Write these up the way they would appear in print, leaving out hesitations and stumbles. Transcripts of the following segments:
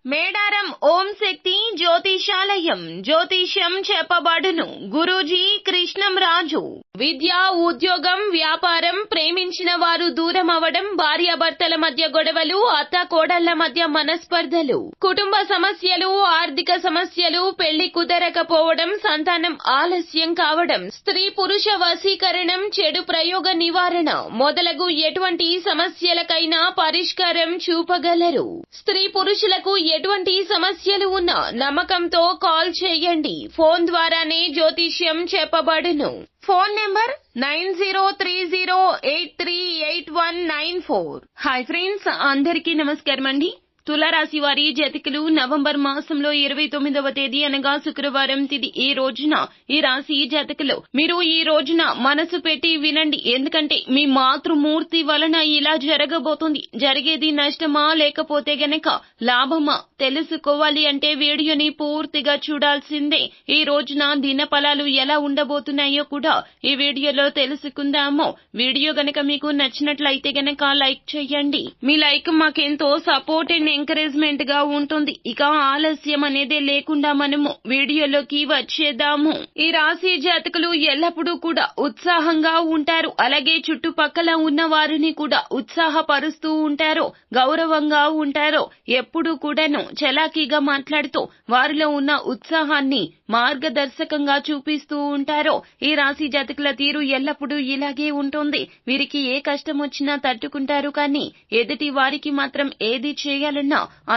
మేడారం ఓం శక్తి జ్యోతిషాలయం జ్యోతిష్యం చెప్పబడును. గురూజీ కృష్ణం రాజు. విద్య, ఉద్యోగం, వ్యాపారం, ప్రేమించిన వారు దూరం అవడం, భార్యాభర్తల మధ్య గొడవలు, అత్త కోడళ్ల మధ్య మనస్పర్ధలు, కుటుంబ సమస్యలు, ఆర్థిక సమస్యలు, పెళ్లి కుదరకపోవడం, సంతానం ఆలస్యం కావడం, స్త్రీ పురుష వశీకరణం, చెడు ప్రయోగ నివారణ మొదలగు ఎటువంటి సమస్యలకైనా పరిష్కారం చూపగలరు. స్త్రీ పురుషులకు ఎటువంటి సమస్యలు ఉన్నా నమ్మకంతో కాల్ చేయండి. ఫోన్ ద్వారానే జ్యోతిష్యం చెప్పబడును. Phone number 9030838194. హాయ్ ఫ్రెండ్స్, అందరికీ నమస్కారం అండి. తులారాశి వారి జాతకులు నవంబర్ మాసంలో 29వ తేదీ అనగా శుక్రవారం తిథి ఈ రోజున ఈ రాశి జాతకులు మీరు ఈ రోజున మనసు పెట్టి వినండి. ఎందుకంటే మీ మాతృమూర్తి వలన ఇలా జరగబోతుంది. జరిగేది నష్టమా లేకపోతే గనక లాభమా తెలుసుకోవాలి అంటే వీడియోని పూర్తిగా చూడాల్సిందే. ఈ రోజున దిన ఫలాలు ఎలా ఉండబోతున్నాయో కూడా ఈ వీడియోలో తెలుసుకుందాము. వీడియో గనక మీకు నచ్చినట్లయితే గనక లైక్ చేయండి. మీ లైక్ మాకెంతో సపోర్ట్ అండ్ ఎంకరేజ్మెంట్ గా ఉంటుంది. ఇక ఆలస్యం అనేదే లేకుండా మనము వీడియోలోకి వచ్చేద్దాము. ఈ రాశి జాతకులు ఎల్లప్పుడూ కూడా ఉత్సాహంగా ఉంటారు. అలాగే చుట్టుపక్కల ఉన్న వారిని కూడా ఉత్సాహపరుస్తూ ఉంటారు, గౌరవంగా ఉంటారు. ఎప్పుడూ కూడాను చలాకీగా మాట్లాడుతూ వారిలో ఉన్న ఉత్సాహాన్ని మార్గదర్శకంగా చూపిస్తూ ఉంటారు. ఈ రాశి జాతకుల తీరు ఎల్లప్పుడూ ఇలాగే ఉంటుంది. వీరికి ఏ కష్టం వచ్చినా తట్టుకుంటారు, కానీ ఎదుటి వారికి మాత్రం ఏది చేయాలన్నా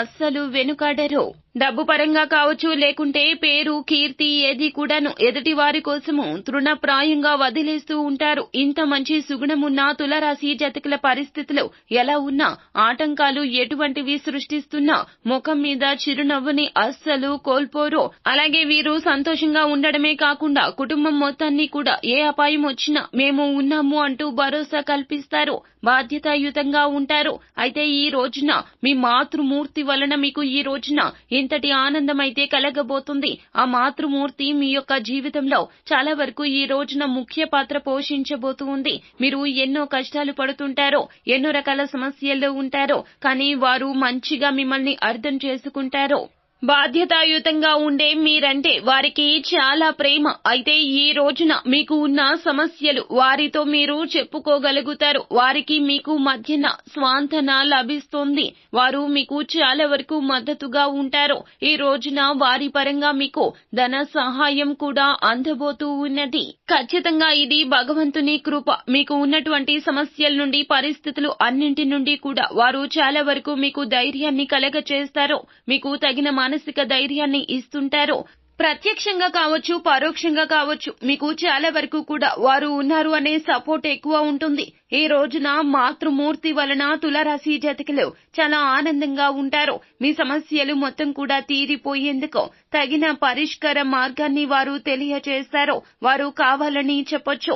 అస్సలు వెనుకాడరు. డబ్బు పరంగా కావచ్చు, లేకుంటే పేరు, కీర్తి ఏది కూడాను ఎదుటి వారి కోసము తృణప్రాయంగా వదిలేస్తూ ఉంటారు. ఇంత మంచి సుగుణమున్న తులారాశి జాతకుల పరిస్థితులు ఎలా ఉన్నా, ఆటంకాలు ఎటువంటివి సృష్టిస్తున్నా ముఖం మీద చిరునవ్వుని అస్సలు కోల్పోరు. అలాగే వీరు సంతోషంగా ఉండడమే కాకుండా కుటుంబం మొత్తాన్ని కూడా ఏ అపాయం వచ్చినా మేము ఉన్నాము అంటూ భరోసా కల్పిస్తారు. బాధ్యతాయుతంగా ఉంటారు. అయితే ఈ రోజున మీ మాతృమూర్తి వలన మీకు ఈ రోజున ఇంతటి ఆనందం అయితే కలగబోతుంది. ఆ మాతృమూర్తి మీ యొక్క జీవితంలో చాలా వరకు ఈ రోజున ముఖ్య పాత్ర పోషించబోతుంది. మీరు ఎన్నో కష్టాలు పడుతుంటారో, ఎన్నో రకాల సమస్యల్లో ఉంటారో, కానీ వారు మంచిగా మిమ్మల్ని అర్థం చేసుకుంటారో. బాధ్యతాయుతంగా ఉండే మీరంటే వారికి చాలా ప్రేమ. అయితే ఈ రోజున మీకు ఉన్న సమస్యలు వారితో మీరు చెప్పుకోగలుగుతారు. వారికి మీకు మధ్యన స్వాంతన లభిస్తుంది. వారు మీకు చాలా వరకు మద్దతుగా ఉంటారు. ఈ రోజున వారి పరంగా మీకు ధన సహాయం కూడా అందబోతూ ఉన్నది. ఖచ్చితంగా ఇది భగవంతుని కృప. మీకు ఉన్నటువంటి సమస్యల నుండి, పరిస్థితులు అన్నింటి నుండి కూడా వారు చాలా వరకు మీకు ధైర్యాన్ని కలగచేస్తారు. మీకు తగిన మానసిక ధైర్యాన్ని ఇస్తుంటారు. ప్రత్యక్షంగా కావచ్చు, పరోక్షంగా కావచ్చు, మీకు చాలా వరకు కూడా వారు ఉన్నారు అనే సపోర్ట్ ఎక్కువ ఉంటుంది. ఈ రోజున మాతృమూర్తి వలన తులారాశి జాతకులు చాలా ఆనందంగా ఉంటారు. మీ సమస్యలు మొత్తం కూడా తీరిపోయేందుకు తగిన పరిష్కార మార్గాన్ని వారు తెలియజేస్తారు. వారు కావాలని చెప్పొచ్చు,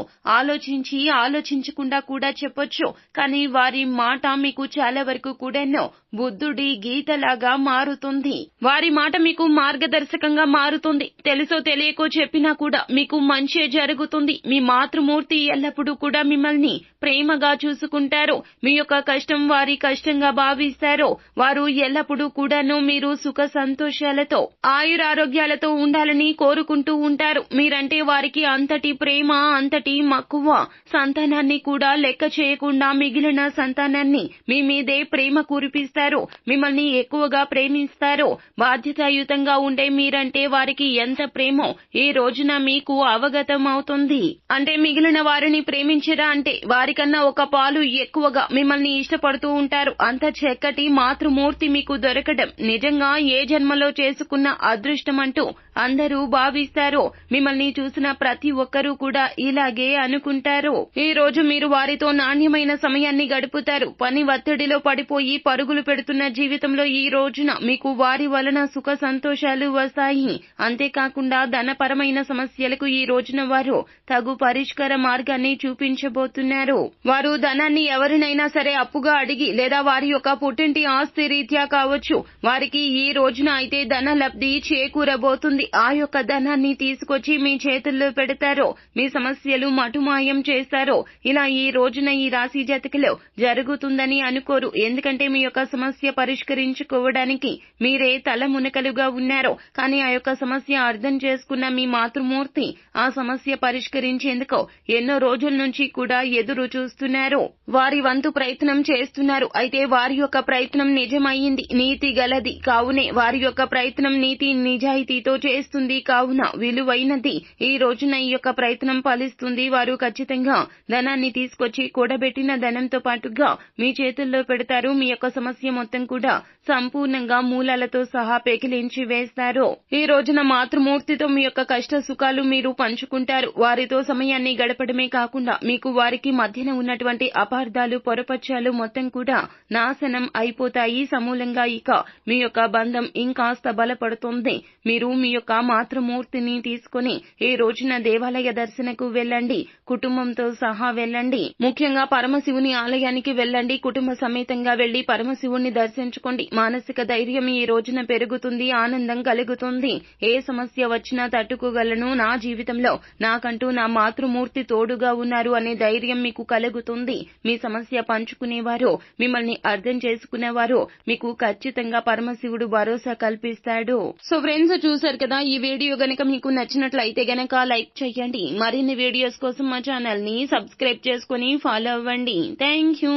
ఆలోచించకుండా కూడా చెప్పొచ్చు, కానీ వారి మాట మీకు చాలా వరకు కూడాను బుద్ధుడి గీతలాగా మారుతుంది. వారి మాట మీకు మార్గదర్శకంగా మారుతుంది. తెలుసో తెలియకో చెప్పినా కూడా మీకు మంచి జరుగుతుంది. మీ మాతృమూర్తి ఎల్లప్పుడూ కూడా మిమ్మల్ని ప్రేమగా చూసుకుంటారు. మీ యొక్క కష్టం వారి కష్టంగా భావిస్తారు. వారు ఎల్లప్పుడూ కూడాను మీరు సుఖ సంతోషాలతో, ఆయురారోగ్యాలతో ఉండాలని కోరుకుంటూ ఉంటారు. మీరంటే వారికి అంతటి ప్రేమ, అంతటి మక్కువ. సంతానాన్ని కూడా లెక్క చేయకుండా మిగిలిన సంతానాన్ని మీ మీదే ప్రేమ కురిపిస్తారు. మిమ్మల్ని ఎక్కువగా ప్రేమిస్తారు. బాధ్యతాయుతంగా ఉండే మీరంటే వారికి ఎంత ప్రేమో ఈ రోజున మీకు అవగతం అవుతుంది. అంటే మిగిలిన వారిని ప్రేమించరా అంటే వారికన్నా ఒక పాలు ఎక్కువగా మిమ్మల్ని ఇష్టపడుతూ ఉంటారు. అంత చక్కటి మాతృమూర్తి మీకు దొరకడం నిజంగా ఏ జన్మలో చేసుకున్న అదృష్టం అంటూ అందరూ భావిస్తారు. మిమ్మల్ని చూసిన ప్రతి ఒక్కరూ కూడా ఇలాగే అనుకుంటారు. ఈ రోజు మీరు వారితో నాణ్యమైన సమయాన్ని గడుపుతారు. పని ఒత్తిడిలో పడిపోయి పరుగులు పెడుతున్న జీవితంలో ఈ రోజున మీకు వారి వలన సుఖ సంతోషాలు వస్తాయి. అంతేకాకుండా ధనపరమైన సమస్యలకు ఈ రోజున వారు తగు పరిష్కార మార్గాన్ని చూపించబోతున్నారు. వారు ధనాన్ని ఎవరినైనా సరే అప్పుగా అడిగి లేదా వారి యొక్క పుట్టింటి ఆస్తి రీత్యా కావచ్చు వారికి ఈ రోజున అయితే ధన లబ్ధి చేకూరబోతుంది. ఆ యొక్క ధనాన్ని తీసుకొచ్చి మీ చేతుల్లో పెడతారో, మీ సమస్యలు మటుమాయం చేస్తారో ఇలా ఈ రోజున ఈ రాశి జాతకులు జరుగుతుందని అనుకోరు. ఎందుకంటే మీ యొక్క సమస్య పరిష్కరించుకోవడానికి మీరే తలమునకలుగా ఉన్నారు. కానీ ఆ యొక్క సమస్య అర్థం చేసుకున్న మీ మాతృమూర్తి ఆ సమస్య పరిష్కరించేందుకు ఎన్నో రోజుల నుంచి కూడా ఎదురు చూస్తున్నారు. వారి వంతు ప్రయత్నం చేస్తున్నారు. అయితే వారి యొక్క ప్రయత్నం నిజమయ్యింది, నీతి గలది కావునే వారి యొక్క ప్రయత్నం నీతి నిజాయితీతో చేస్తుంది. కావున విలువైనది ఈ రోజున ఈ యొక్క ప్రయత్నం ఫలిస్తుంది. వారు ఖచ్చితంగా ధనాన్ని తీసుకొచ్చి కూడబెట్టిన ధనంతో పాటుగా మీ చేతుల్లో పెడతారు. మీ యొక్క సమస్య మొత్తం కూడా సంపూర్ణంగా మూలాలతో సహా పెకిలించి వేస్తారు. ఈ రోజున మాతృమూర్తితో మీ యొక్క కష్ట సుఖాలు మీరు పంచుకుంటారు. వారితో సమయాన్ని గడపడమే కాకుండా మీకు వారికి మధ్యన ఉన్నటువంటి అపార్థాలు పొరపచ్చాలు మొత్తం కూడా నాశనం అయిపోతాయి. సమూలంగా ఇక మీ యొక్క బంధం ఇంకాస్త బలపడుతుంది. మీరు మీ యొక్క మాతృమూర్తిని తీసుకుని ఈ రోజున దేవాలయ దర్శనకు వెళ్ళండి. కుటుంబంతో సహా వెళ్ళండి. ముఖ్యంగా పరమశివుని ఆలయానికి వెళ్ళండి. కుటుంబ సమేతంగా వెళ్లి పరమశివుణ్ణి దర్శించుకోండి. మానసిక ధైర్యం ఈ రోజున పెరుగుతుంది, ఆనందం కలుగుతుంది. ఏ సమస్య వచ్చినా తట్టుకోగలను, నా జీవితంలో నాకంటూ నా మాతృమూర్తి తోడుగా ఉన్నారు అనే ధైర్యం మీకు కలుగుతుంది. మీ సమస్య పంచుకునేవారు, మిమ్మల్ని అర్థం చేసుకునేవారు మీకు ఖచ్చితంగా పరమశివుడు భరోసా కల్పిస్తాడు. సో ఫ్రెండ్స్, చూశారు కదా, ఈ వీడియో గనక మీకు నచ్చినట్లయితే గనక లైక్ చేయండి. మరిన్ని వీడియోస్ కోసం మా ఛానల్ ని సబ్స్క్రైబ్ చేసుకుని ఫాలో అవ్వండి. Thank you.